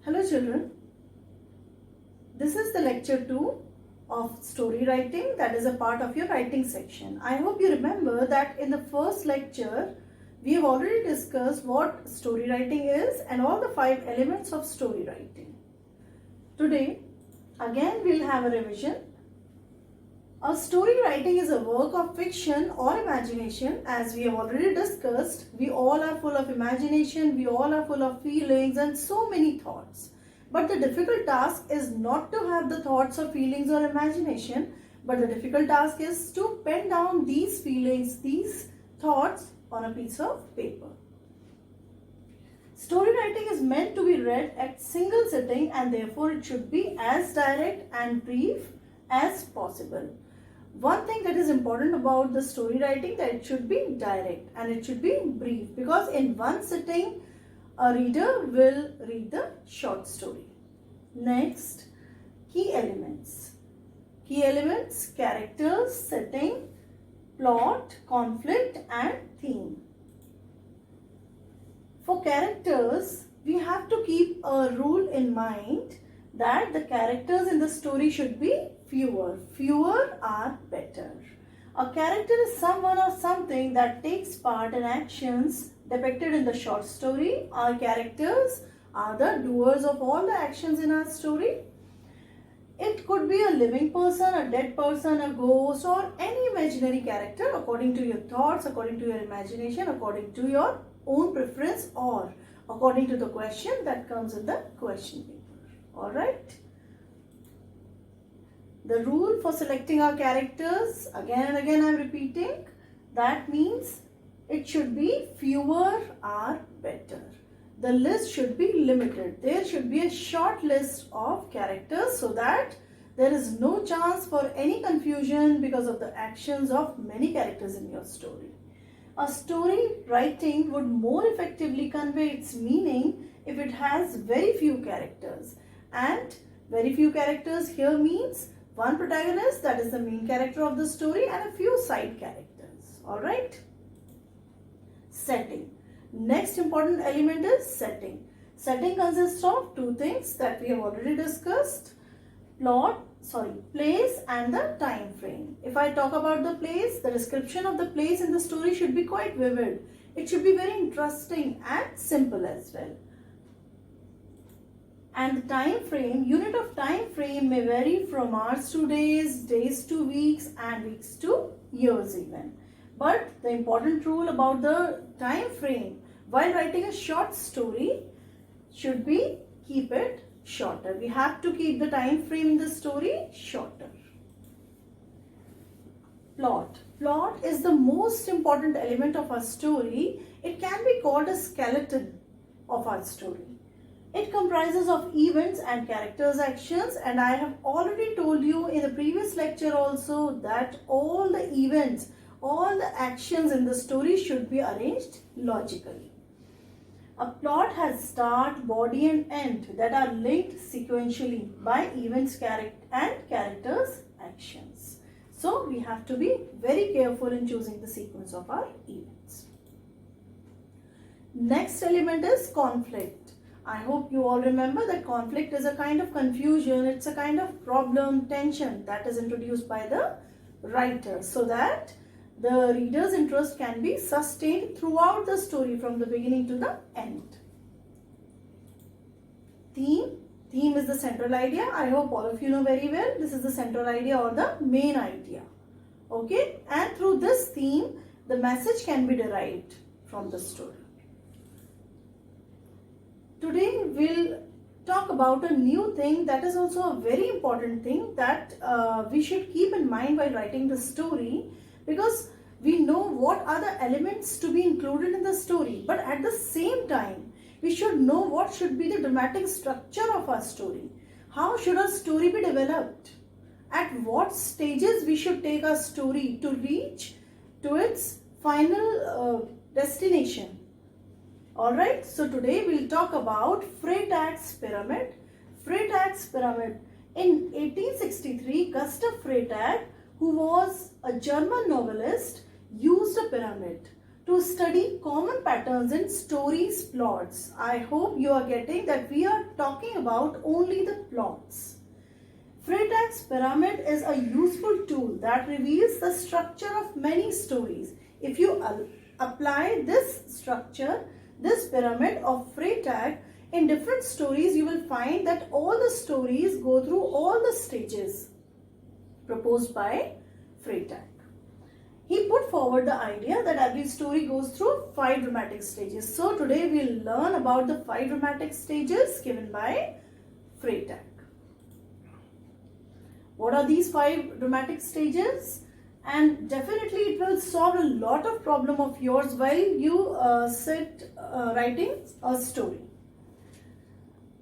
Hello children, this is the lecture 2 of story writing, that is a part of your writing section. I hope you remember that in the first lecture we have already discussed what story writing is and all the 5 elements of story writing. Today again we'll have a revision. A story writing is a work of fiction or imagination. As we have already discussed, we all are full of imagination, we all are full of feelings and so many thoughts. But the difficult task is not to have the thoughts or feelings or imagination, but the difficult task is to pen down these feelings, these thoughts on a piece of paper. Story writing is meant to be read at single sitting and therefore it should be as direct and brief as possible. One thing that is important about the story writing, that it should be direct and it should be brief, because in one sitting a reader will read the short story. Next, key elements. Key elements: characters, setting, plot, conflict and theme. For characters, we have to keep a rule in mind that the characters in the story should be fewer. Fewer are better. A character is someone or something that takes part in actions depicted in the short story. Our characters are the doers of all the actions in our story. It could be a living person, a dead person, a ghost, or any imaginary character according to your thoughts, according to your imagination, according to your own preference, or according to the question that comes in the question paper. Alright? The rule for selecting our characters, again and again I am repeating, that means it should be fewer are better. The list should be limited. There should be a short list of characters so that there is no chance for any confusion because of the actions of many characters in your story. A story writing would more effectively convey its meaning if it has very few characters. And very few characters here means one protagonist, that is the main character of the story, and a few side characters. Alright? Setting. Next important element is setting. Setting consists of two things that we have already discussed: place and the time frame. If I talk about the place, the description of the place in the story should be quite vivid. It should be very interesting and simple as well. And the time frame, unit of time frame may vary from hours to days, days to weeks and weeks to years even. But the important rule about the time frame while writing a short story should be keep it shorter. We have to keep the time frame in the story shorter. Plot. Plot is the most important element of our story. It can be called a skeleton of our story. It comprises of events and characters' actions, and I have already told you in the previous lecture also that all the events, all the actions in the story should be arranged logically. A plot has start, body and end that are linked sequentially by events and characters' actions. So we have to be very careful in choosing the sequence of our events. Next element is conflict. I hope you all remember that conflict is a kind of confusion, it's a kind of problem, tension that is introduced by the writer so that the reader's interest can be sustained throughout the story from the beginning to the end. Theme. Theme is the central idea. I hope all of you know very well. This is the central idea or the main idea. Okay? And through this theme, the message can be derived from the story. Today we'll talk about a new thing that is also a very important thing that we should keep in mind while writing the story, because we know what are the elements to be included in the story, but at the same time we should know what should be the dramatic structure of our story. How should our story be developed? At what stages we should take our story to reach to its final destination. Alright, so today we'll talk about Freytag's pyramid. Freytag's pyramid. In 1863, Gustav Freytag, who was a German novelist, used a pyramid to study common patterns in stories plots. I hope you are getting that we are talking about only the plots. Freytag's pyramid is a useful tool that reveals the structure of many stories. If you apply this structure, this pyramid of Freytag in different stories, you will find that all the stories go through all the stages proposed by Freytag. He put forward the idea that every story goes through 5 dramatic stages. So today we will learn about the 5 dramatic stages given by Freytag. What are these 5 dramatic stages? And definitely it will solve a lot of problem of yours while you sit writing a story.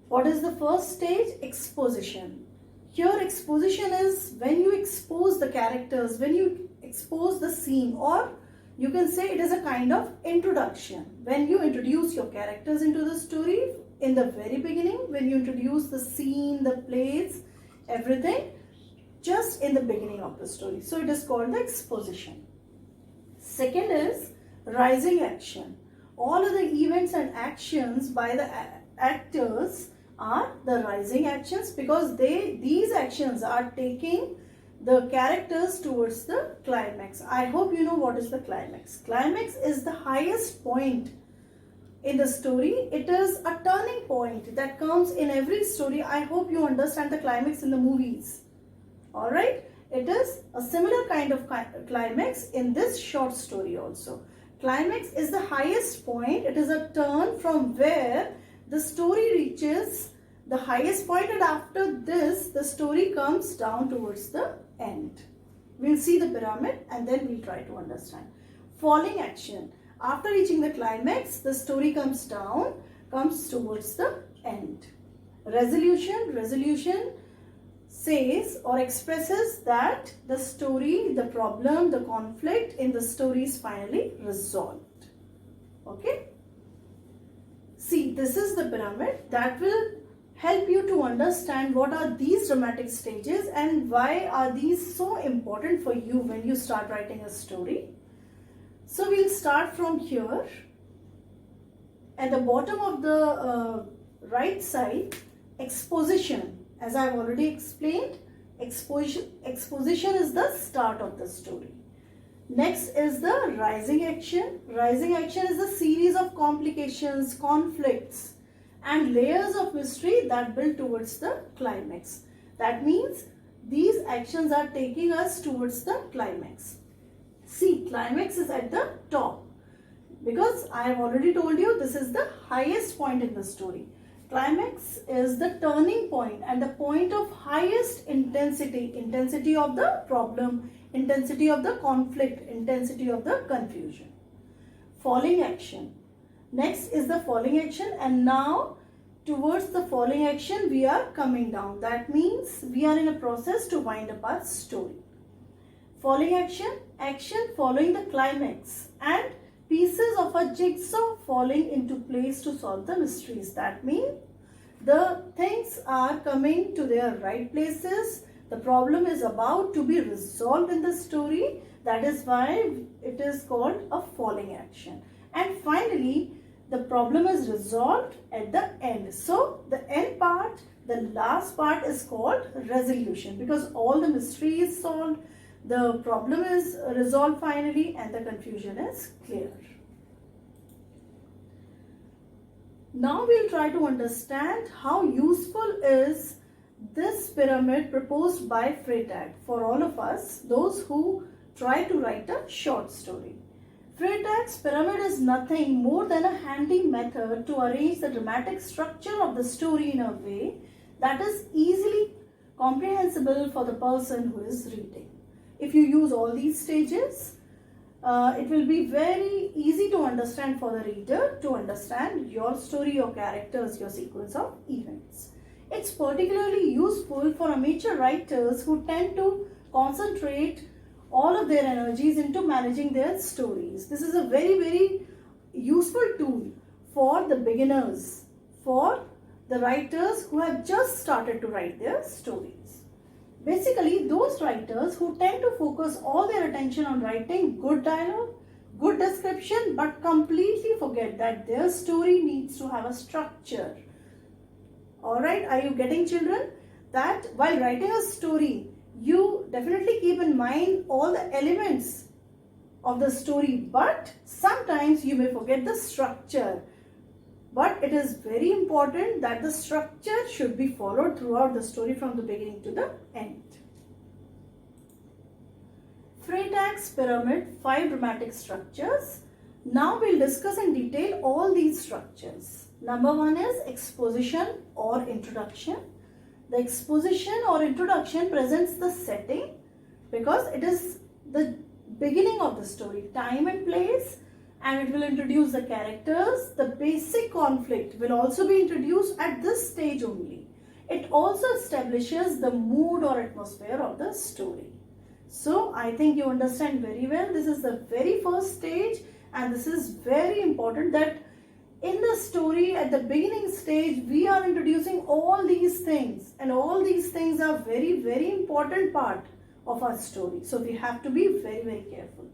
What is the first stage? Exposition. Here exposition is when you expose the characters, when you expose the scene, or you can say it is a kind of introduction. When you introduce your characters into the story in the very beginning, when you introduce the scene, the place, everything, just in the beginning of the story. So it is called the exposition. Second is rising action. All of the events and actions by the actors are the rising actions because these actions are taking the characters towards the climax. I hope you know what is the climax. Climax is the highest point in the story. It is a turning point that comes in every story. I hope you understand the climax in the movies. Alright, it is a similar kind of climax in this short story also. Climax is the highest point. It is a turn from where the story reaches the highest point, and after this the story comes down towards the end. We'll see the pyramid and then we'll try to understand. Falling action. After reaching the climax, the story comes down, comes towards the end. Resolution. Resolution says or expresses that the story, the problem, the conflict in the story is finally resolved. Okay. See, this is the pyramid that will help you to understand what are these dramatic stages and why are these so important for you when you start writing a story. So we'll start from here. At the bottom of the right side, exposition. As I've already explained, exposition is the start of the story. Next is the rising action. Rising action is a series of complications, conflicts, and layers of mystery that build towards the climax. That means these actions are taking us towards the climax. See, climax is at the top because I have already told you this is the highest point in the story. Climax is the turning point and the point of highest intensity, intensity of the problem, intensity of the conflict, intensity of the confusion. Falling action. Next is the falling action, and now towards the falling action we are coming down. That means we are in a process to wind up our story. Falling action, action following the climax, and pieces of a jigsaw falling into place to solve the mysteries. That means the things are coming to their right places. The problem is about to be resolved in the story. That is why it is called a falling action. And finally, the problem is resolved at the end. So the end part, the last part is called resolution because all the mystery is solved, the problem is resolved finally, and the confusion is clear. Now we'll try to understand how useful is this pyramid proposed by Freytag for all of us, those who try to write a short story. Freytag's pyramid is nothing more than a handy method to arrange the dramatic structure of the story in a way that is easily comprehensible for the person who is reading. If you use all these stages, it will be very easy to understand for the reader to understand your story, your characters, your sequence of events. It's particularly useful for amateur writers who tend to concentrate all of their energies into managing their stories. This is a very useful tool for the beginners, for the writers who have just started to write their stories. Basically, those writers who tend to focus all their attention on writing good dialogue, good description but completely forget that their story needs to have a structure. Alright, are you getting, children? That while writing a story, you definitely keep in mind all the elements of the story, but sometimes you may forget the structure. But it is very important that the structure should be followed throughout the story from the beginning to the end. Freytag's pyramid, 5 dramatic structures. Now we'll discuss in detail all these structures. Number 1 is exposition or introduction. The exposition or introduction presents the setting because it is the beginning of the story, time and place, and it will introduce the characters. The basic conflict will also be introduced at this stage only. It also establishes the mood or atmosphere of the story. So I think you understand very well. This is the very first stage, and this is very important that in the story at the beginning stage we are introducing all these things, and all these things are very important part of our story. So we have to be very careful.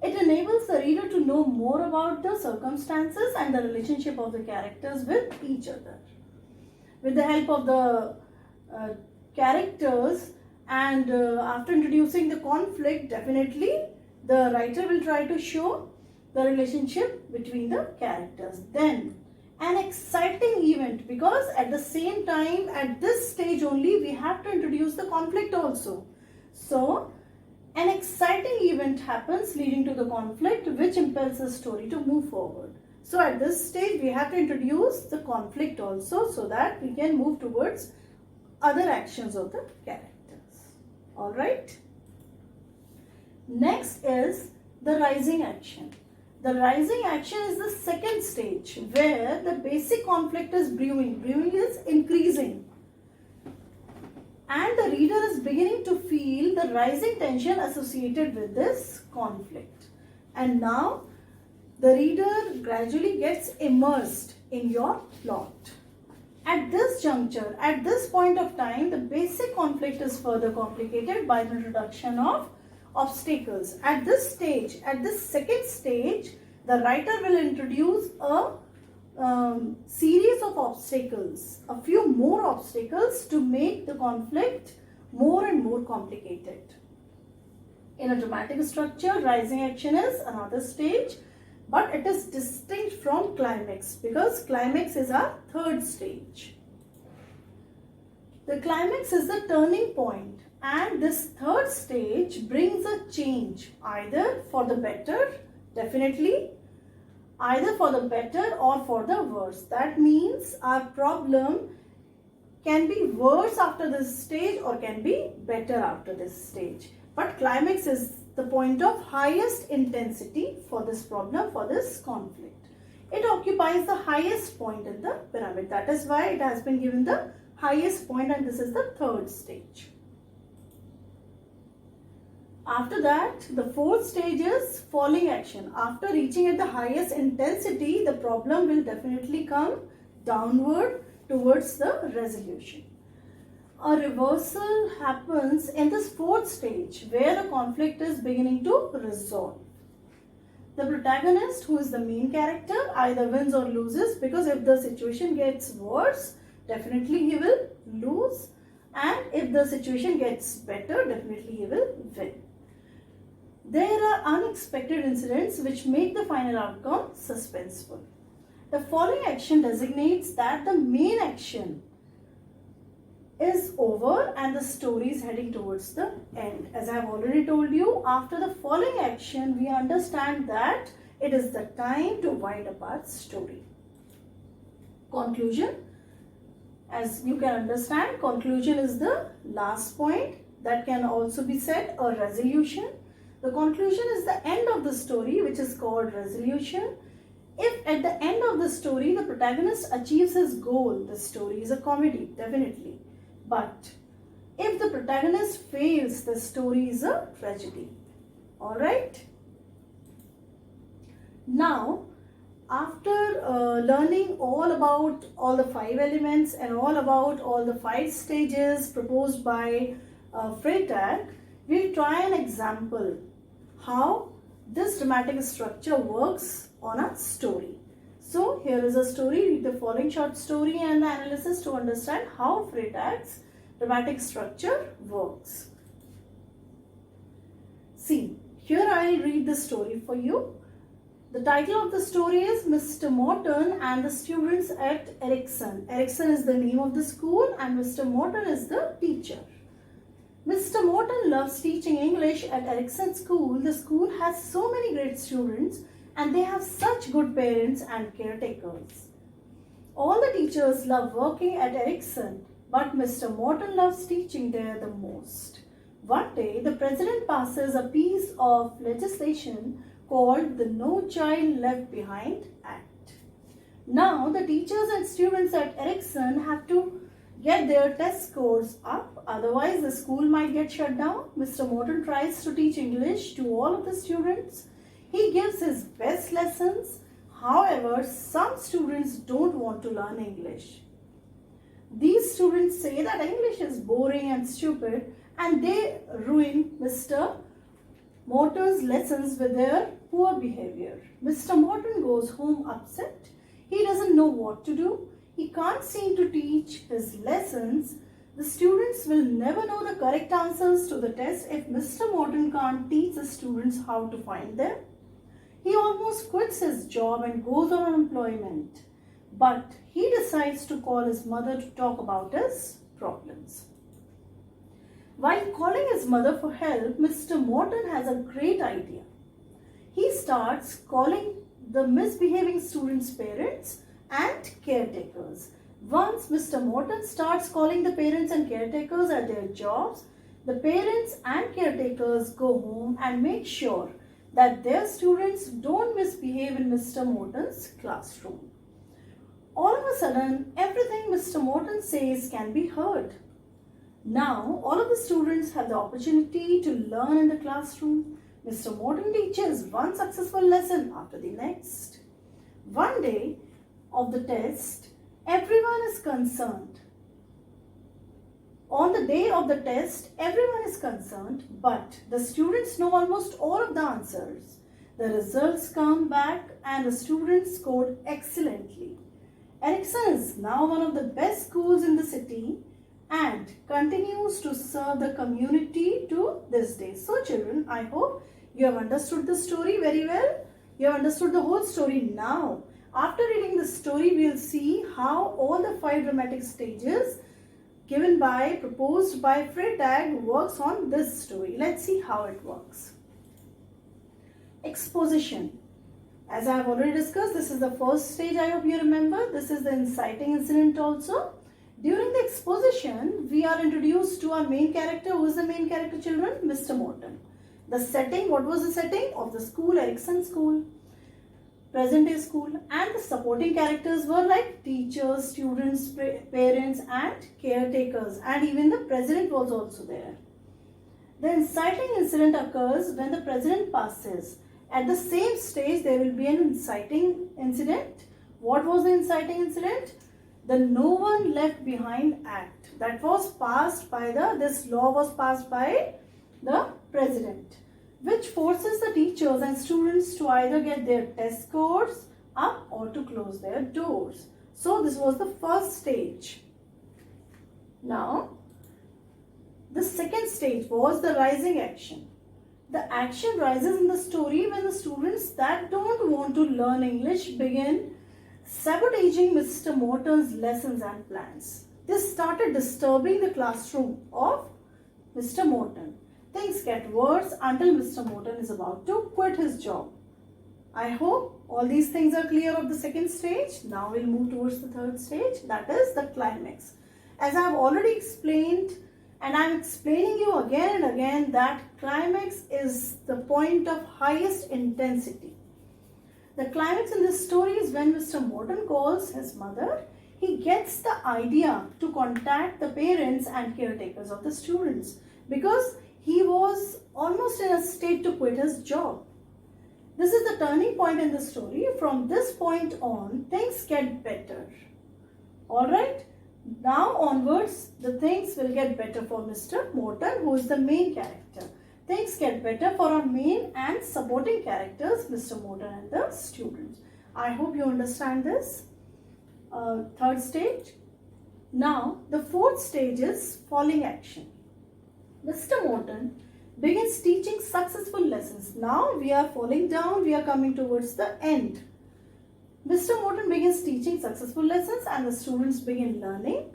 It enables the reader to know more about the circumstances and the relationship of the characters with each other. With the help of the characters and after introducing the conflict, definitely the writer will try to show the relationship between the characters. Then an exciting event, because at the same time at this stage only we have to introduce the conflict also. So an exciting event happens leading to the conflict which impels the story to move forward. So at this stage we have to introduce the conflict also so that we can move towards other actions of the characters. Alright. Next is the rising action. The rising action is the second stage where the basic conflict is brewing. Brewing is increasing. And the reader is beginning to feel the rising tension associated with this conflict. And now the reader gradually gets immersed in your plot. At this juncture, at this point of time, the basic conflict is further complicated by the introduction of obstacles. At this stage, at this second stage, the writer will introduce a series of obstacles, a few more obstacles to make the conflict more and more complicated. In a dramatic structure, rising action is another stage, but it is distinct from climax because climax is our third stage. The climax is the turning point, and this third stage brings a change either for the better, definitely, either for the better or for the worse. That means our problem can be worse after this stage or can be better after this stage. But climax is the point of highest intensity for this problem, for this conflict. It occupies the highest point in the pyramid. That is why it has been given the highest point, and this is the third stage. After that, the fourth stage is falling action. After reaching at the highest intensity, the problem will definitely come downward towards the resolution. A reversal happens in this fourth stage where the conflict is beginning to resolve. The protagonist, who is the main character, either wins or loses, because if the situation gets worse, definitely he will lose, and if the situation gets better, definitely he will win. There are unexpected incidents which make the final outcome suspenseful. The falling action designates that the main action is over and the story is heading towards the end. As I have already told you, after the falling action, we understand that it is the time to wind up our story. Conclusion. As you can understand, conclusion is the last point. That can also be said a resolution. The conclusion is the end of the story, which is called resolution. If at the end of the story, the protagonist achieves his goal, the story is a comedy, definitely. But if the protagonist fails, the story is a tragedy. Alright? Now, after learning all about all the 5 elements and all about all the 5 stages proposed by Freytag, we'll try an example how this dramatic structure works on a story. So here is a story. Read the following short story and the analysis to understand how Freytag's dramatic structure works. See, here I read the story for you. The title of the story is Mr. Morton and the Students at Erikson. Erikson is the name of the school and Mr. Morton is the teacher. Mr. Morton loves teaching English at Erikson School. The school has so many great students and they have such good parents and caretakers. All the teachers love working at Erikson, but Mr. Morton loves teaching there the most. One day, the president passes a piece of legislation called the No Child Left Behind Act. Now, the teachers and students at Erikson have to get their test scores up, otherwise the school might get shut down. Mr. Morton tries to teach English to all of the students. He gives his best lessons. However, some students don't want to learn English. These students say that English is boring and stupid and they ruin Mr. Morton's lessons with their poor behavior. Mr. Morton goes home upset. He doesn't know what to do. He can't seem to teach his lessons. The students will never know the correct answers to the test if Mr. Morton can't teach the students how to find them. He almost quits his job and goes on unemployment. But he decides to call his mother to talk about his problems. While calling his mother for help, Mr. Morton has a great idea. He starts calling the misbehaving students' parents and caretakers. Once Mr. Morton starts calling the parents and caretakers at their jobs, the parents and caretakers go home and make sure that their students don't misbehave in Mr. Morton's classroom. All of a sudden, everything Mr. Morton says can be heard. Now, all of the students have the opportunity to learn in the classroom. Mr. Morton teaches one successful lesson after the next. One day of the test, everyone is concerned. On the day of the test, everyone is concerned, but the students know almost all of the answers. The results come back and the students scored excellently. Erikson is now one of the best schools in the city and continues to serve the community to this day. So children, I hope you have understood the story very well. You have understood the whole story now. After reading the story, we will see how all the 5 dramatic stages proposed by Freytag works on this story. Let's see how it works. Exposition. As I have already discussed, this is the first stage, I hope you remember. This is the inciting incident also. During the exposition, we are introduced to our main character. Who is the main character, children? Mr. Morton. The setting, what was the setting? Of the school, Erikson School, present day school, and the supporting characters were like teachers, students, parents and caretakers, and even the president was also there. The inciting incident occurs when the president passes. At the same stage, there will be an inciting incident. What was the inciting incident? The No One Left Behind Act. That was passed by this law was passed by the president, which forces the teachers and students to either get their test scores up or to close their doors. So this was the first stage. Now, the second stage was the rising action. The action rises in the story when the students that don't want to learn English begin sabotaging Mr. Morton's lessons and plans. This started disturbing the classroom of Mr. Morton. Things get worse until Mr. Morton is about to quit his job. I hope all these things are clear of the second stage. Now we'll move towards the third stage, that is the climax. As I have already explained, and I am explaining you again and again, that climax is the point of highest intensity. The climax in this story is when Mr. Morton calls his mother. He gets the idea to contact the parents and caretakers of the students because he was almost in a state to quit his job. This is the turning point in the story. From this point on, things get better. Alright? Now onwards, the things will get better for Mr. Morton, who is the main character. things get better for our main and supporting characters, Mr. Morton and the students. I hope you understand this. Third stage. Now, the fourth stage is falling action. Mr. Morton begins teaching successful lessons. Now, we are falling down, we are coming towards the end. Mr. Morton begins teaching successful lessons and the students begin learning.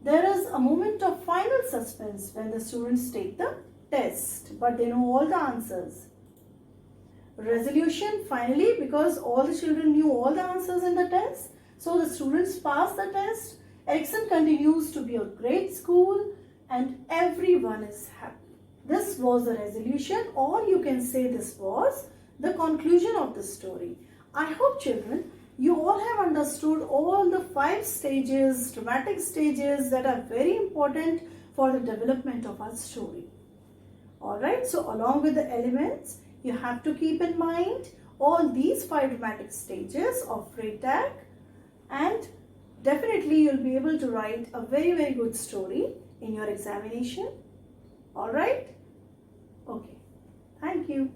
There is a moment of final suspense when the students take the test, but they know all the answers. Resolution finally, because all the children knew all the answers in the test, so the students pass the test. Erikson continues to be a great school and everyone is happy. This was the resolution, or you can say this was the conclusion of the story. I hope children, you all have understood all the 5 stages, dramatic stages that are very important for the development of our story. Alright, so along with the elements, you have to keep in mind all these 5 dramatic stages of Freytag, and definitely you'll be able to write a very good story in your examination. Alright? Okay. Thank you.